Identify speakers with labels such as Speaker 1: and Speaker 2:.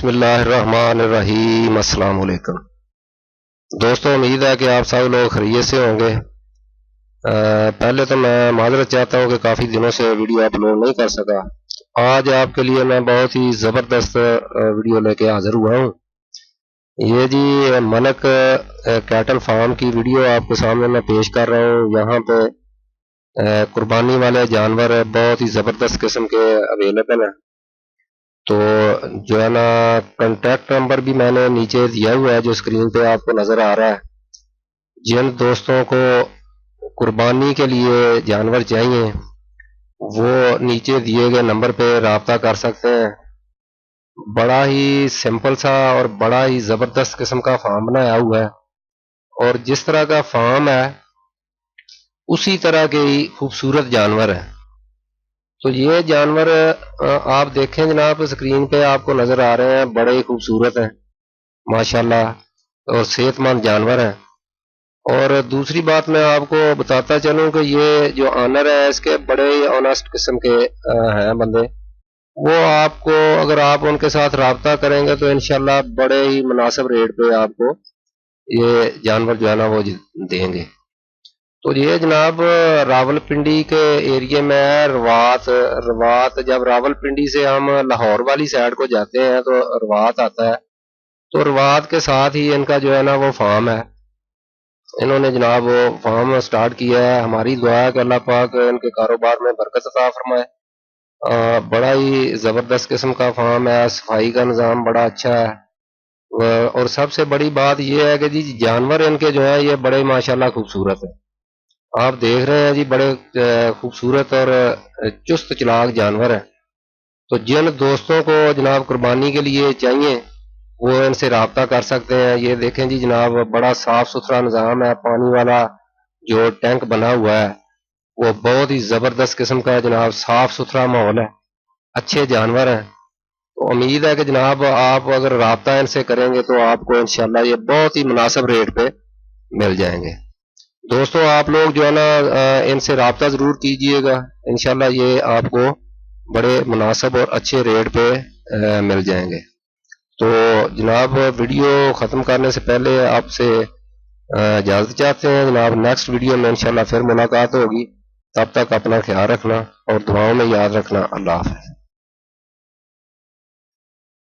Speaker 1: بسم اللہ الرحمن الرحیم۔ السلام علیکم دوستو، امید ہے کہ آپ سب لوگ خیریت سے ہوں گے۔ پہلے تو میں معذرت چاہتا ہوں کہ کافی دنوں سے ویڈیو اپلوڈ نہیں کر سکا۔ آج آپ کے لیے میں بہت ہی زبردست ویڈیو لے کے حاضر ہوا ہوں۔ یہ جی ملک کیٹل فارم کی ویڈیو آپ کے سامنے میں پیش کر رہا ہوں۔ یہاں پہ قربانی والے جانور بہت ہی زبردست قسم کے اویلیبل ہیں۔ تو جو ہے نا کانٹیکٹ نمبر بھی میں نے نیچے دیا ہوا ہے جو اسکرین پہ آپ کو نظر آ رہا ہے۔ جن دوستوں کو قربانی کے لیے جانور چاہیے وہ نیچے دیے گئے نمبر پہ رابطہ کر سکتے ہیں۔ بڑا ہی سمپل سا اور بڑا ہی زبردست قسم کا فارم بنایا ہوا ہے، اور جس طرح کا فارم ہے اسی طرح کے ہی خوبصورت جانور ہیں۔ تو یہ جانور آپ دیکھیں جناب، اسکرین پہ آپ کو نظر آ رہے ہیں، بڑے ہی خوبصورت ہیں ماشاءاللہ، اور صحت مند جانور ہیں۔ اور دوسری بات میں آپ کو بتاتا چلوں کہ یہ جو آنر ہے اس کے بڑے ہی آنیسٹ قسم کے ہیں بندے۔ وہ آپ کو اگر آپ ان کے ساتھ رابطہ کریں گے تو انشاءاللہ بڑے ہی مناسب ریٹ پہ آپ کو یہ جانور جو ہے نا وہ دیں گے۔ تو یہ جناب راولپنڈی کے ایریے میں ہے، روات جب راولپنڈی سے ہم لاہور والی سائڈ کو جاتے ہیں تو روات آتا ہے، تو روات کے ساتھ ہی ان کا جو ہے نا وہ فارم ہے۔ انہوں نے جناب وہ فارم سٹارٹ کیا ہے۔ ہماری دعا ہے کہ اللہ پاک ان کے کاروبار میں برکت عطا فرمائے۔ بڑا ہی زبردست قسم کا فارم ہے، صفائی کا نظام بڑا اچھا ہے، اور سب سے بڑی بات یہ ہے کہ جی جانور ان کے جو ہے یہ بڑے ماشاءاللہ خوبصورت ہیں۔ آپ دیکھ رہے ہیں جی بڑے خوبصورت اور چست چلاک جانور ہیں۔ تو جن دوستوں کو جناب قربانی کے لیے چاہیے وہ ان سے رابطہ کر سکتے ہیں۔ یہ دیکھیں جی جناب بڑا صاف ستھرا نظام ہے، پانی والا جو ٹینک بنا ہوا ہے وہ بہت ہی زبردست قسم کا ہے جناب، صاف ستھرا ماحول ہے، اچھے جانور ہیں۔ تو امید ہے کہ جناب آپ اگر رابطہ ان سے کریں گے تو آپ کو انشاءاللہ یہ بہت ہی مناسب ریٹ پہ مل جائیں گے۔ دوستو آپ لوگ جو ہے نا ان سے رابطہ ضرور کیجئے گا، انشاءاللہ یہ آپ کو بڑے مناسب اور اچھے ریٹ پہ مل جائیں گے۔ تو جناب ویڈیو ختم کرنے سے پہلے آپ سے اجازت چاہتے ہیں جناب، نیکسٹ ویڈیو میں انشاءاللہ پھر ملاقات ہوگی۔ تب تک اپنا خیال رکھنا اور دعاؤں میں یاد رکھنا۔ اللہ حافظ۔